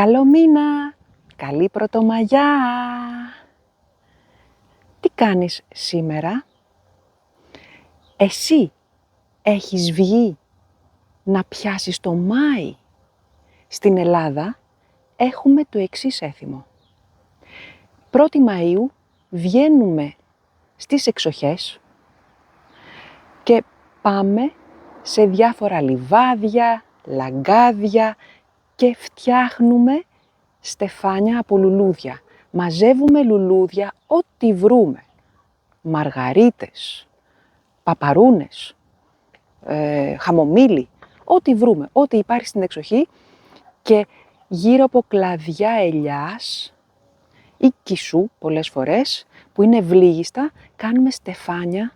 Καλό μήνα, καλή Πρωτομαγιά. Τι κάνεις σήμερα? Εσύ έχεις βγει να πιάσεις το Μάη? Στην Ελλάδα έχουμε το εξής έθιμο. 1η Μαΐου βγαίνουμε στις εξοχές και πάμε σε διάφορα λιβάδια, λαγκάδια και φτιάχνουμε στεφάνια από λουλούδια. Μαζεύουμε λουλούδια ό,τι βρούμε. Μαργαρίτες, παπαρούνες, χαμομήλι, ό,τι βρούμε, ό,τι υπάρχει στην εξοχή και γύρω από κλαδιά ελιάς ή κισού πολλές φορές που είναι ευλίγιστα κάνουμε στεφάνια,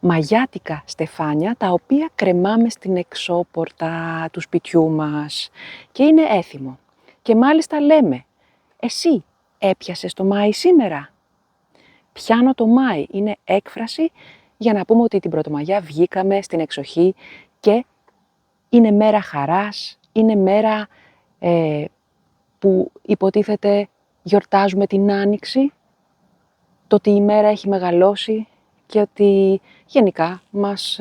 μαγιάτικα στεφάνια τα οποία κρεμάμε στην εξώπορτα του σπιτιού μας και είναι έθιμο. Και μάλιστα λέμε, εσύ έπιασες το Μάη σήμερα? Πιάνω το Μάη είναι έκφραση για να πούμε ότι την Πρωτομαγιά βγήκαμε στην εξοχή και είναι μέρα χαράς, είναι μέρα που υποτίθεται γιορτάζουμε την Άνοιξη, το ότι η μέρα έχει μεγαλώσει και ότι γενικά μας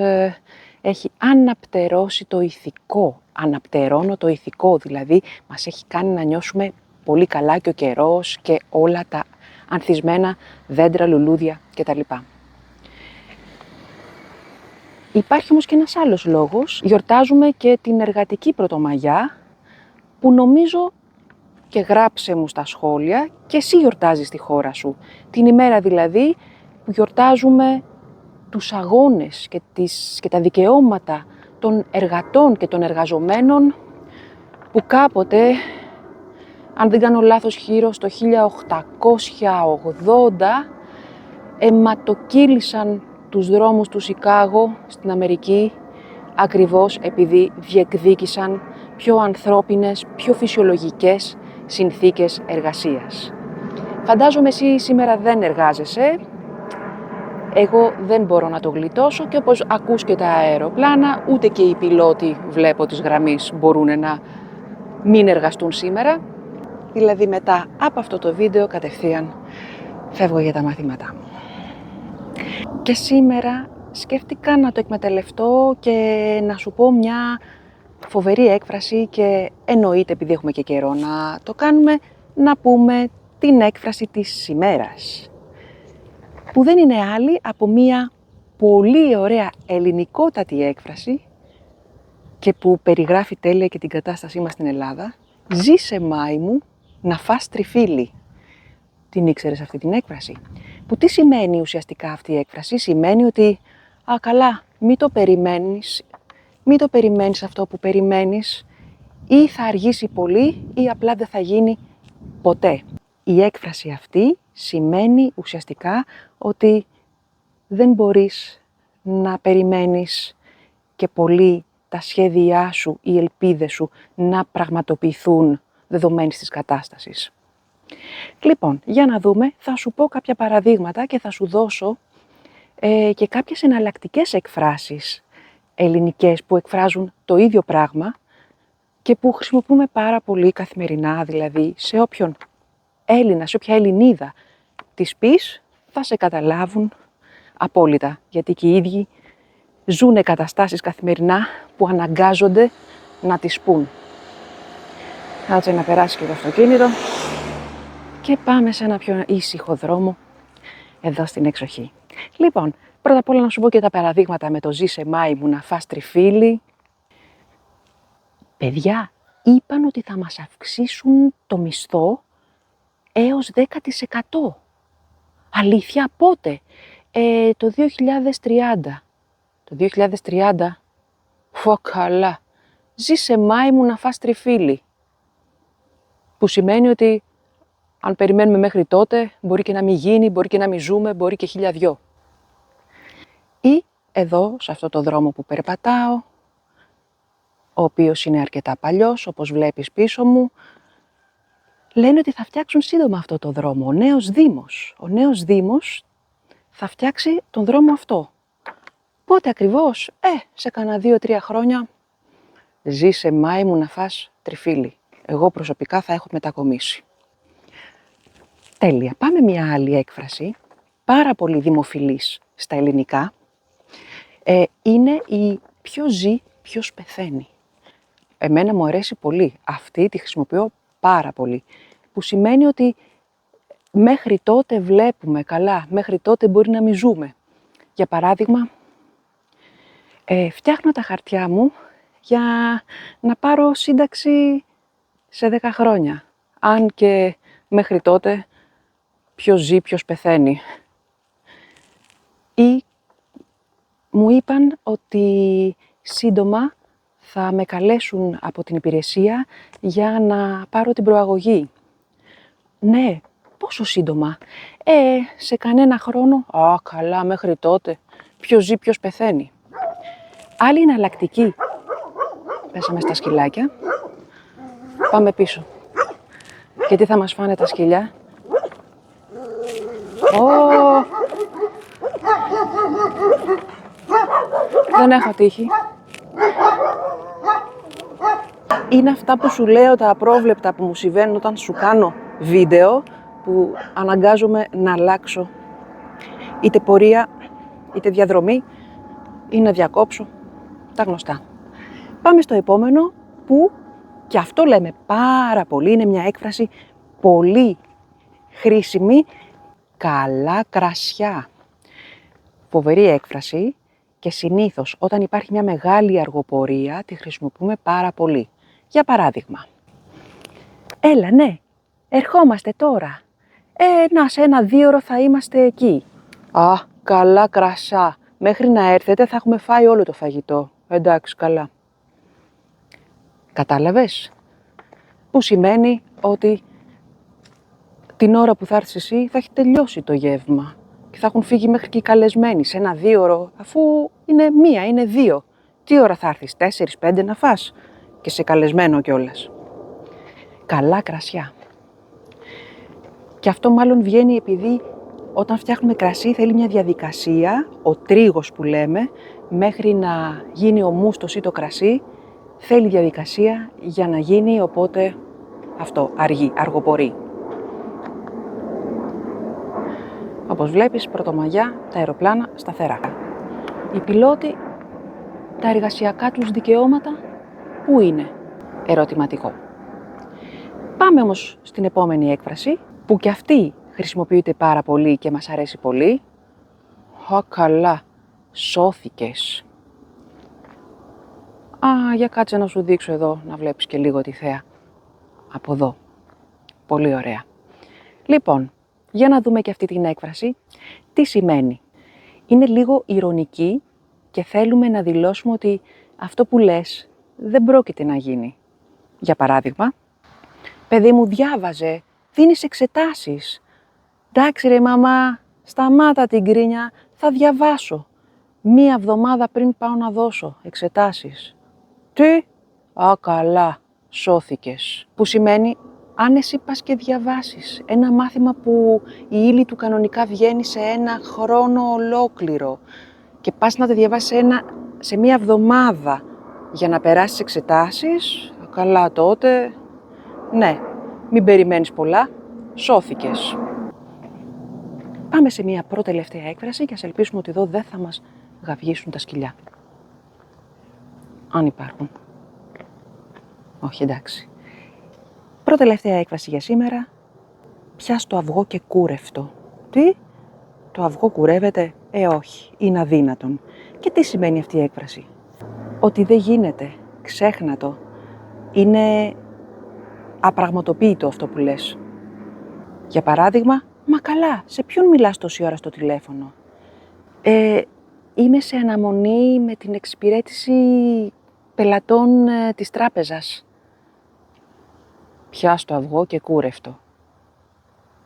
έχει αναπτερώσει το ηθικό. Αναπτερώνω το ηθικό, δηλαδή μας έχει κάνει να νιώσουμε πολύ καλά και ο καιρός και όλα τα ανθισμένα δέντρα, λουλούδια κτλ. Υπάρχει όμως και ένας άλλος λόγος. Γιορτάζουμε και την εργατική Πρωτομαγιά που νομίζω και γράψε μου στα σχόλια και εσύ γιορτάζεις στη χώρα σου. Την ημέρα δηλαδή που γιορτάζουμε τους αγώνες και τα δικαιώματα των εργατών και των εργαζομένων που κάποτε, αν δεν κάνω λάθος, γύρω στο 1880 αιματοκύλησαν τους δρόμους του Σικάγο στην Αμερική ακριβώς επειδή διεκδίκησαν πιο ανθρώπινες, πιο φυσιολογικές συνθήκες εργασίας. Φαντάζομαι εσύ σήμερα δεν εργάζεσαι, εγώ δεν μπορώ να το γλιτώσω και όπως ακούς και τα αεροπλάνα, ούτε και οι πιλότοι βλέπω της γραμμής μπορούν να μην εργαστούν σήμερα. Δηλαδή μετά από αυτό το βίντεο κατευθείαν φεύγω για τα μαθήματά μου. Και σήμερα σκέφτηκα να το εκμεταλλευτώ και να σου πω μια φοβερή έκφραση και εννοείται επειδή έχουμε και καιρό να το κάνουμε, να πούμε την έκφραση της ημέρας. Που δεν είναι άλλη από μια πολύ ωραία ελληνικότατη έκφραση και που περιγράφει τέλεια και την κατάστασή μας στην Ελλάδα. Ζήσε Μάη μου να φας τριφύλι. Την ήξερες αυτή την έκφραση? Που τι σημαίνει ουσιαστικά αυτή η έκφραση? Σημαίνει ότι καλά, μην το περιμένεις αυτό που περιμένεις, ή θα αργήσει πολύ ή απλά δεν θα γίνει ποτέ. Η έκφραση αυτή σημαίνει ουσιαστικά ότι δεν μπορείς να περιμένεις και πολύ τα σχέδιά σου, οι ελπίδες σου να πραγματοποιηθούν δεδομένης της κατάστασης. Λοιπόν, για να δούμε, θα σου πω κάποια παραδείγματα και θα σου δώσω και κάποιες εναλλακτικές εκφράσεις ελληνικές που εκφράζουν το ίδιο πράγμα και που χρησιμοποιούμε πάρα πολύ καθημερινά, δηλαδή σε όποιον Έλληνα, σε όποια Ελληνίδα τις πεις, θα σε καταλάβουν απόλυτα, γιατί και οι ίδιοι ζουνε καταστάσεις καθημερινά που αναγκάζονται να τις πουν. Κάτσε να περάσει και το αυτοκίνητο και πάμε σε ένα πιο ήσυχο δρόμο εδώ στην εξοχή. Λοιπόν, πρώτα απ' όλα να σου πω και τα παραδείγματα με το «Ζήσε Μάη μου να φας τριφύλι». Παιδιά, είπαν ότι θα μας αυξήσουν το μισθό έως 10%. Αλήθεια, πότε? Το 2030. Το 2030, καλά. Ζήσε Μάη μου να φας τριφύλι. Που σημαίνει ότι αν περιμένουμε μέχρι τότε, μπορεί και να μην γίνει, μπορεί και να μην ζούμε, μπορεί και 1002. Ή εδώ, σε αυτό το δρόμο που περπατάω, ο οποίος είναι αρκετά παλιός, όπως βλέπεις πίσω μου, λένε ότι θα φτιάξουν σύντομα αυτό το δρόμο. Ο νέος Δήμος θα φτιάξει τον δρόμο αυτό. Πότε ακριβώς? Σε κανένα 2-3 χρόνια. Ζήσε Μάη μου να φας τριφύλι. Εγώ προσωπικά θα έχω μετακομίσει. Τέλεια. Πάμε μια άλλη έκφραση, πάρα πολύ δημοφιλής στα ελληνικά. Είναι η ποιος ζει, ποιος πεθαίνει. Εμένα μου αρέσει πολύ. Αυτή τη χρησιμοποιώ πάρα πολύ. Που σημαίνει ότι μέχρι τότε βλέπουμε καλά, μέχρι τότε μπορεί να μην ζούμε. Για παράδειγμα, φτιάχνω τα χαρτιά μου για να πάρω σύνταξη σε 10 χρόνια. Αν και μέχρι τότε ποιος ζει, ποιος πεθαίνει. Ή μου είπαν ότι σύντομα θα με καλέσουν από την υπηρεσία για να πάρω την προαγωγή. Ναι, πόσο σύντομα? Σε κανένα χρόνο. Α, καλά, μέχρι τότε. Ποιος ζει, ποιος πεθαίνει. Άλλη εναλλακτική. Πέσαμε στα σκυλάκια. Πάμε πίσω. Και τι θα μας φάνε τα σκυλιά? Δεν έχω τύχη. Είναι αυτά που σου λέω, τα απρόβλεπτα που μου συμβαίνουν όταν σου κάνω βίντεο, που αναγκάζομαι να αλλάξω είτε πορεία, είτε διαδρομή, ή να διακόψω, τα γνωστά. Πάμε στο επόμενο, που και αυτό λέμε πάρα πολύ, είναι μια έκφραση πολύ χρήσιμη, καλά κρασιά. Φοβερή έκφραση και συνήθως όταν υπάρχει μια μεγάλη αργοπορία τη χρησιμοποιούμε πάρα πολύ. Για παράδειγμα, έλα ναι, ερχόμαστε τώρα. Να σε 1-2 ώρο θα είμαστε εκεί. Α, καλά κρασά. Μέχρι να έρθετε θα έχουμε φάει όλο το φαγητό. Εντάξει, καλά. Κατάλαβες? Που σημαίνει ότι την ώρα που θα έρθεις εσύ θα έχει τελειώσει το γεύμα και θα έχουν φύγει μέχρι και οι καλεσμένοι σε 1-2 ώρο, αφού είναι 1, είναι 2. Τι ώρα θα έρθεις? 4-5 να φας και σε καλεσμένο κιόλας. Καλά κρασιά. Και αυτό μάλλον βγαίνει επειδή όταν φτιάχνουμε κρασί θέλει μια διαδικασία, ο τρίγος που λέμε, μέχρι να γίνει ο μούστος ή το κρασί, θέλει διαδικασία για να γίνει, οπότε αυτό αργεί, αργοπορεί. Όπως βλέπεις, πρωτομαγιά, τα αεροπλάνα σταθερά. Οι πιλότοι, τα εργασιακά τους δικαιώματα, πού είναι? Ερωτηματικό. Πάμε όμως στην επόμενη έκφραση, που και αυτή χρησιμοποιείται πάρα πολύ και μας αρέσει πολύ. Α, καλά, σώθηκες. Για κάτσε να σου δείξω εδώ, να βλέπεις και λίγο τη θέα. Από εδώ. Πολύ ωραία. Λοιπόν, για να δούμε και αυτή την έκφραση. Τι σημαίνει? Είναι λίγο ειρωνική και θέλουμε να δηλώσουμε ότι αυτό που λες δεν πρόκειται να γίνει. Για παράδειγμα, παιδί μου διάβαζε, δίνεις εξετάσεις. Εντάξει ρε μαμά, σταμάτα την γκρίνια, θα διαβάσω. 1 εβδομάδα πριν πάω να δώσω εξετάσεις. Τι? Α, καλά, σώθηκες. Που σημαίνει, αν εσύ πας και διαβάσεις ένα μάθημα που η ύλη του κανονικά βγαίνει σε 1 χρόνο ολόκληρο και πας να το διαβάσεις σε 1 εβδομάδα για να περάσεις εξετάσεις, καλά τότε, ναι, μην περιμένεις πολλά, σώθηκες. Πάμε σε μια πρώτη-τελευταία έκφραση και ας ελπίσουμε ότι εδώ δεν θα μας γαυγίσουν τα σκυλιά. Αν υπάρχουν. Όχι, εντάξει. Πρώτη-τελευταία έκφραση για σήμερα. Πιάσ' το αυγό και κούρευτο. Τι? Το αυγό κουρεύεται? Όχι, είναι αδύνατον. Και τι σημαίνει αυτή η έκφραση? Ότι δεν γίνεται, ξέχνα το. Είναι απραγματοποιητό αυτό που λες. Για παράδειγμα, μα καλά, σε ποιον μιλάς τόση ώρα στο τηλέφωνο? Είμαι σε αναμονή με την εξυπηρέτηση πελατών της τράπεζας. Πιάσ' το αυγό και κούρευτο.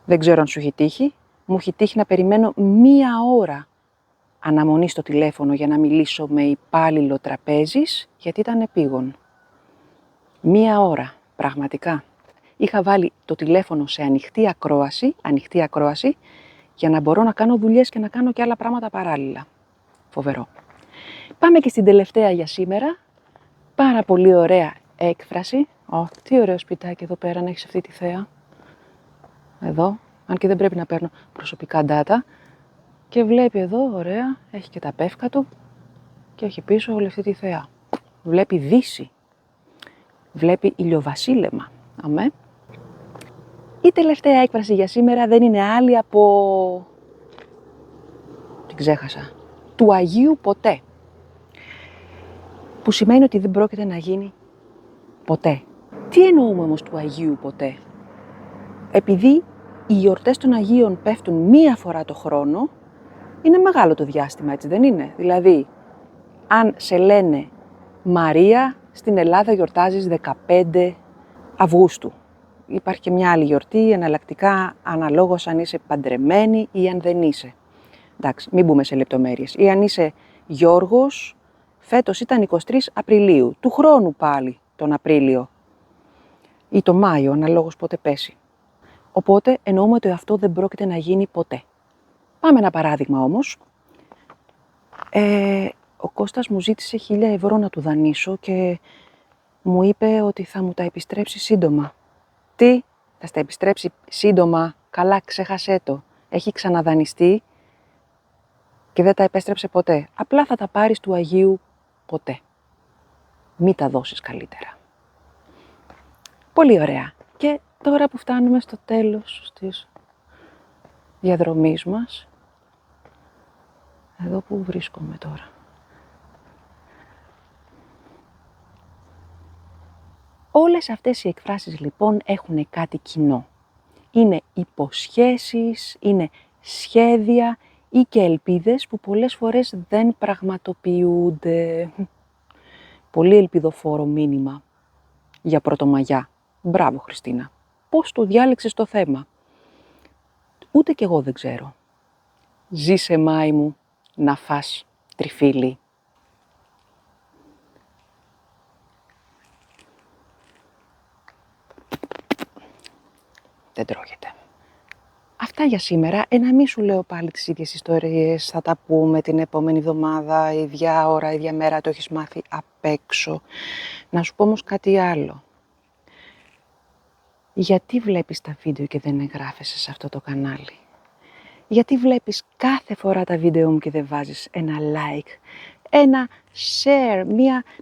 Δεν ξέρω αν σου έχει τύχει. Μου έχει τύχει να περιμένω 1 ώρα αναμονή στο τηλέφωνο για να μιλήσω με υπάλληλο τραπέζης, γιατί ήταν επίγον. 1 ώρα, πραγματικά. Είχα βάλει το τηλέφωνο σε ανοιχτή ακρόαση, για να μπορώ να κάνω δουλειές και να κάνω και άλλα πράγματα παράλληλα. Φοβερό. Πάμε και στην τελευταία για σήμερα. Πάρα πολύ ωραία έκφραση, Τι ωραίο σπιτάκι εδώ πέρα να έχεις αυτή τη θέα. Εδώ, αν και δεν πρέπει να παίρνω προσωπικά data. Και βλέπει εδώ, ωραία, έχει και τα πεύκα του και έχει πίσω όλη αυτή τη θέα. Βλέπει Δύση. Βλέπει ηλιοβασίλεμα. Αμέ. Η τελευταία έκφραση για σήμερα δεν είναι άλλη από... την ξέχασα. Του Αγίου ποτέ. Που σημαίνει ότι δεν πρόκειται να γίνει ποτέ. Τι εννοούμε όμως του Αγίου ποτέ? Επειδή οι γιορτές των Αγίων πέφτουν μία φορά το χρόνο, είναι μεγάλο το διάστημα, έτσι δεν είναι? Δηλαδή, αν σε λένε Μαρία, στην Ελλάδα γιορτάζεις 15 Αυγούστου. Υπάρχει και μια άλλη γιορτή, εναλλακτικά, αναλόγως αν είσαι παντρεμένη ή αν δεν είσαι. Εντάξει, μην μπούμε σε λεπτομέρειες. Ή αν είσαι Γιώργος, φέτος ήταν 23 Απριλίου, του χρόνου πάλι τον Απρίλιο. Ή το Μάιο, αναλόγως πότε πέσει. Οπότε εννοούμε ότι αυτό δεν πρόκειται να γίνει ποτέ. Πάμε ένα παράδειγμα όμως. Ο Κώστας μου ζήτησε 1.000 ευρώ να του δανείσω και μου είπε ότι θα μου τα επιστρέψει σύντομα. Τι, θα στα επιστρέψει σύντομα? Καλά, ξέχασέ το. Έχει ξαναδανειστεί και δεν τα επέστρεψε ποτέ. Απλά θα τα πάρεις του Αγίου ποτέ. Μη τα δώσεις καλύτερα. Πολύ ωραία. Και τώρα που φτάνουμε στο τέλος της διαδρομής μας, εδώ που βρίσκομαι τώρα. Όλες αυτές οι εκφράσεις λοιπόν έχουν κάτι κοινό. Είναι υποσχέσεις, είναι σχέδια ή και ελπίδες που πολλές φορές δεν πραγματοποιούνται. Πολύ ελπιδοφόρο μήνυμα για Πρωτομαγιά. Μπράβο Χριστίνα. Πώς το διάλεξες το θέμα? Ούτε κι εγώ δεν ξέρω. Ζήσε Μάη μου να φας τριφύλι. Δεν τρώγεται. Αυτά για σήμερα. Να μην σου λέω πάλι τις ίδιες ιστορίες. Θα τα πούμε την επόμενη εβδομάδα, ίδια ώρα, ίδια μέρα. Το έχεις μάθει απ' έξω. Να σου πω όμως κάτι άλλο. Γιατί βλέπεις τα βίντεο και δεν εγγράφεσαι σε αυτό το κανάλι? Γιατί βλέπεις κάθε φορά τα βίντεο μου και δεν βάζεις ένα like, ένα share,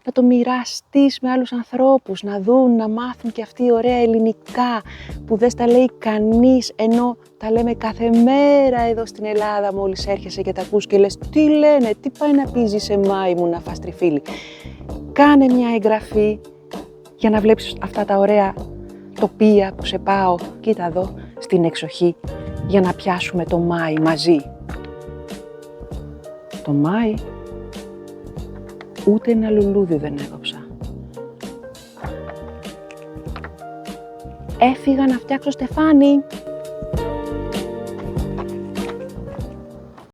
να το μοιραστείς με άλλους ανθρώπους, να δουν, να μάθουν και αυτοί ωραία ελληνικά που δεν στα λέει κανείς, ενώ τα λέμε κάθε μέρα εδώ στην Ελλάδα μόλις έρχεσαι και τα ακούς και λες τι λένε, τι πάει να πει Ζήσε Μάη μου να φας τριφύλι. Κάνε μια εγγραφή για να βλέπεις αυτά τα ωραία τοπία που σε πάω, κοίτα εδώ, στην εξοχή, για να πιάσουμε το Μάη μαζί. Το Μάη ούτε ένα λουλούδι δεν έκοψα. Έφυγα να φτιάξω στεφάνι.